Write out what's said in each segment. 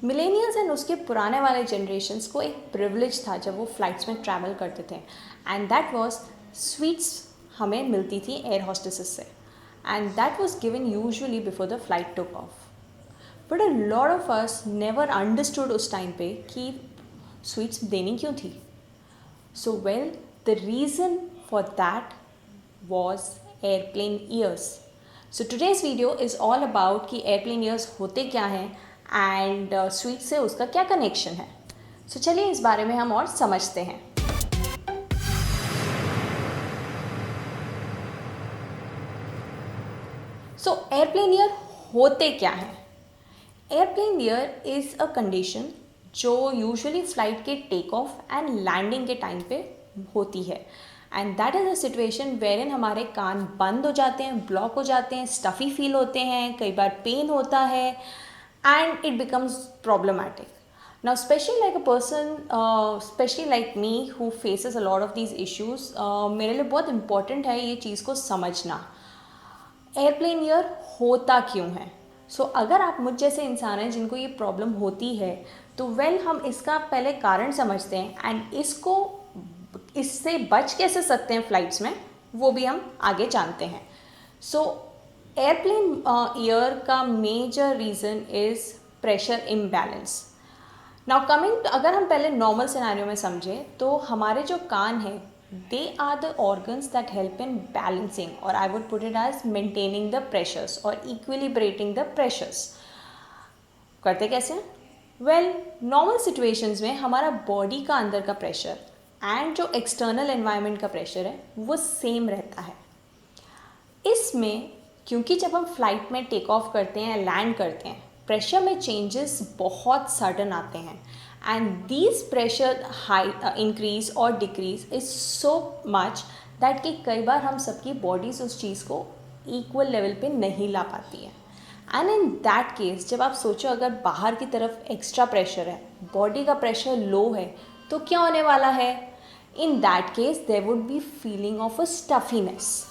Millennials and उसके पुराने वाले जनरेशन्स को एक प्रिविलेज था जब वो फ़्लाइट्स में ट्रैवल करते थे, एंड दैट वाज स्वीट्स हमें मिलती थी एयर होस्टेसेस से, and that was given usually before the flight took off. But a lot of us never understood उस टाइम पे कि स्वीट्स देनी क्यों थी. So well, the reason for that was airplane ears. So today's video is all about कि airplane ears होते क्या हैं and sweet से उसका क्या connection है. So चलिए इस बारे में हम और समझते हैं. So airplane ear होते क्या हैं? Airplane ear is a condition जो यूजुअली फ्लाइट के टेक ऑफ एंड लैंडिंग के टाइम पे होती है, and that is a situation where in हमारे कान बंद हो जाते हैं, ब्लॉक हो जाते हैं, स्टफ़ी फील होते हैं, कई बार पेन होता है and it becomes problematic. Now specially like a person, specially like me who faces a lot of these issues, मेरे लिए बहुत इंपॉर्टेंट है ये चीज़ को समझना. एयरप्लेन ईयर होता क्यों है? सो अगर आप मुझ जैसे इंसान हैं जिनको ये प्रॉब्लम होती है, तो हम इसका पहले कारण समझते हैं एंड इससे बच कैसे सकते हैं फ्लाइट्स में, वो भी हम आगे जानते हैं. सो एयरप्लेन ईयर का major reason is pressure imbalance. Now coming, अगर हम पहले नॉर्मल सिनेरियो में समझें तो हमारे जो कान हैं, they are the organs that help in balancing, or I would put it as maintaining the pressures or equilibrating the pressures. करते कैसे हैं? वेल, नॉर्मल सिचुएशंस में हमारा बॉडी का अंदर का प्रेशर एंड जो एक्सटर्नल एनवायरनमेंट का प्रेशर है वो सेम रहता है. इसमें क्योंकि जब हम फ्लाइट में टेक ऑफ करते हैं, लैंड करते हैं, प्रेशर में चेंजेस बहुत सडन आते हैं, and these pressure high increase और decrease is so much that कि कई बार हम सबकी बॉडीज उस चीज़ को इक्वल लेवल पे नहीं ला पाती है. एंड इन दैट केस जब आप सोचो अगर बाहर की तरफ एक्स्ट्रा प्रेशर है, बॉडी का प्रेशर लो है, तो क्या होने वाला है? In that case there would be feeling of a stiffness.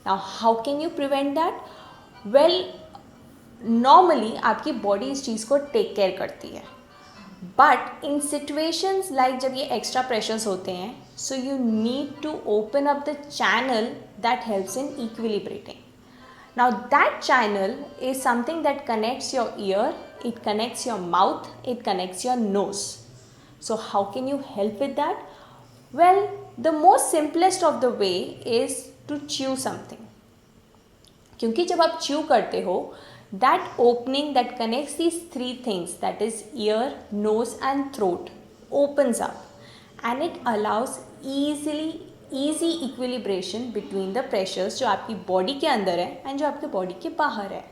Now how can you prevent that? Well, normally आपकी बॉडी इस चीज़ को टेक केयर करती है, बट इन सिचुएशंस लाइक जब ये एक्स्ट्रा प्रेशर्स होते हैं, so you need to open up the channel that helps in equilibrating. Now that channel is something that connects your ear, it connects your mouth, it connects your nose. So how can you help with that? Well, the most simplest of the way is to chew something. क्योंकि जब आप chew करते हो, that opening that connects these three things, that is ear, nose and throat, opens up and it allows easy equilibration between the pressures जो आपकी body के अंदर है एंड जो आपके बॉडी के बाहर है.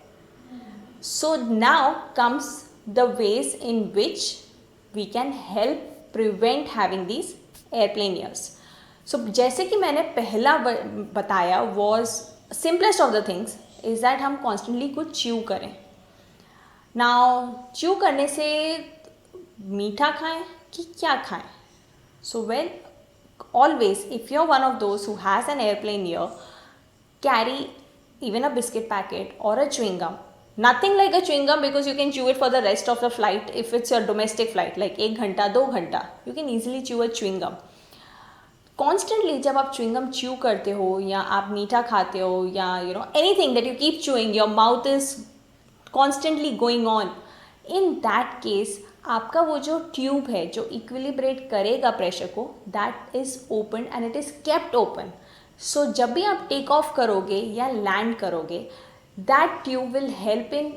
So now comes the ways in which we can help prevent having these airplane ears. So जैसे कि मैंने पहला बताया was simplest of the things is that हम कॉन्स्टेंटली कुछ च्यू करें. नाउ च्यू करने से मीठा खाएं कि क्या खाएं? So well, always if you are one of those who has an airplane ear, carry even a biscuit packet or a chewing gum. Nothing like a chewing gum because you can chew it for the rest of the flight if it's your domestic flight, like 1 घंटा 2 घंटा, you can easily chew a chewing gum. Constantly जब आप chewing gum chew करते हो या आप मीठा खाते हो या anything that you keep chewing, your mouth is constantly going on, in that case आपका वो जो ट्यूब है जो इक्विलिब्रेट करेगा प्रेशर को, that is open and it is kept open. So जब भी आप टेक ऑफ करोगे या लैंड करोगे, that tube will help in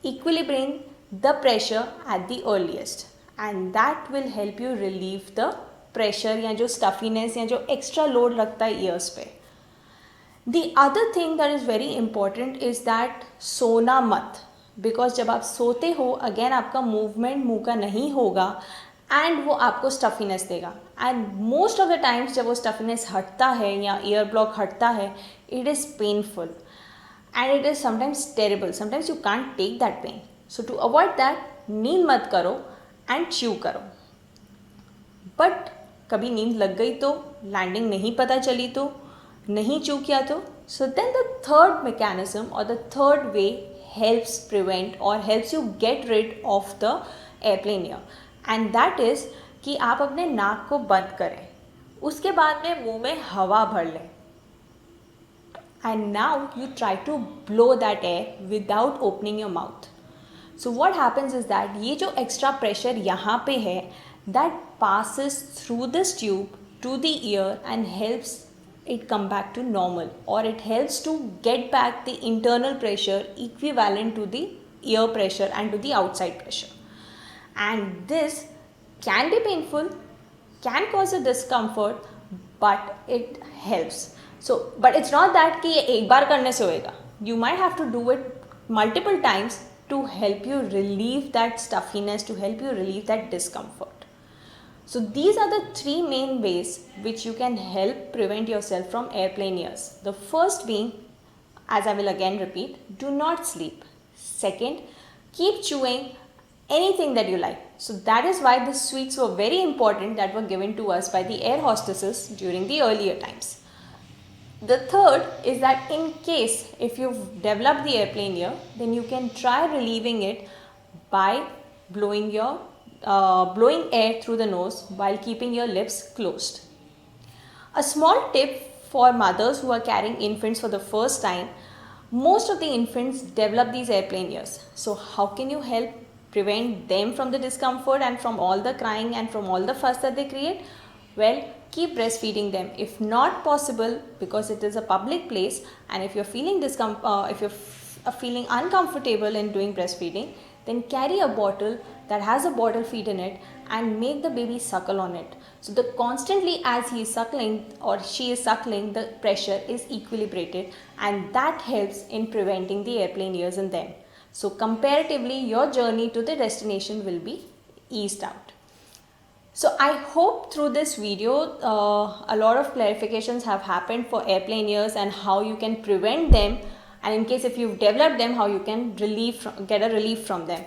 equilibrating the pressure at the earliest, and that will help you relieve the pressure या जो स्टफीनेस या जो एक्स्ट्रा लोड लगता है ईयर्स पे. The other thing that is very important is that सोना मत, because जब आप सोते हो अगेन आपका मूवमेंट मुंह का नहीं होगा एंड वो आपको स्टफीनेस देगा, and most of the times जब वो स्टफीनेस हटता है या ईयर ब्लॉक हटता है, it is painful and it is sometimes terrible, sometimes you can't take that pain. So to avoid that, नींद मत करो एंड च्यू करो. बट कभी नींद लग गई तो, लैंडिंग नहीं पता चली तो, नहीं च्यू किया तो, so then the third mechanism और the third way helps prevent or helps you get rid of the airplane ear, and that is कि आप अपने नाक को बंद करें, उसके बाद में मुंह में हवा भर लें, and now you try to blow that air without opening your mouth. So what happens is that ये जो एक्स्ट्रा प्रेशर यहाँ पे है, that passes through this tube to the ear and helps it come back to normal, or it helps to get back the internal pressure equivalent to the ear pressure and to the outside pressure. And this can be painful, can cause a discomfort, but it helps. So but it's not that कि ये एक बार करने से होएगा. You might have to do it multiple times to help you relieve that stuffiness, to help you relieve that discomfort. So these are the three main ways which you can help prevent yourself from airplane ears. The first being, as I will again repeat, do not sleep. Second, keep chewing anything that you like. So that is why the sweets were very important that were given to us by the air hostesses during the earlier times. The third is that in case if you've developed the airplane ear, then you can try relieving it by blowing air through the nose while keeping your lips closed. A small tip for mothers who are carrying infants for the first time: most of the infants develop these airplane ears. So how can you help prevent them from the discomfort and from all the crying and from all the fuss that they create? Well, keep breastfeeding them. If not possible, because it is a public place, and if you're feeling uncomfortable in doing breastfeeding, then carry a bottle that has a bottle feed in it and make the baby suckle on it. So the constantly as he is suckling or she is suckling, the pressure is equilibrated, and that helps in preventing the airplane ears in them. So comparatively, your journey to the destination will be eased out. So I hope through this video a lot of clarifications have happened for airplane ears and how you can prevent them, and in case if you've developed them, how you can get a relief from them.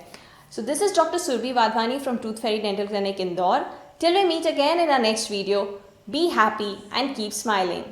So this is Dr. Surbhi Wadhwani from Tooth Fairy Dental Clinic, Indore. Till we meet again in our next video, be happy and keep smiling.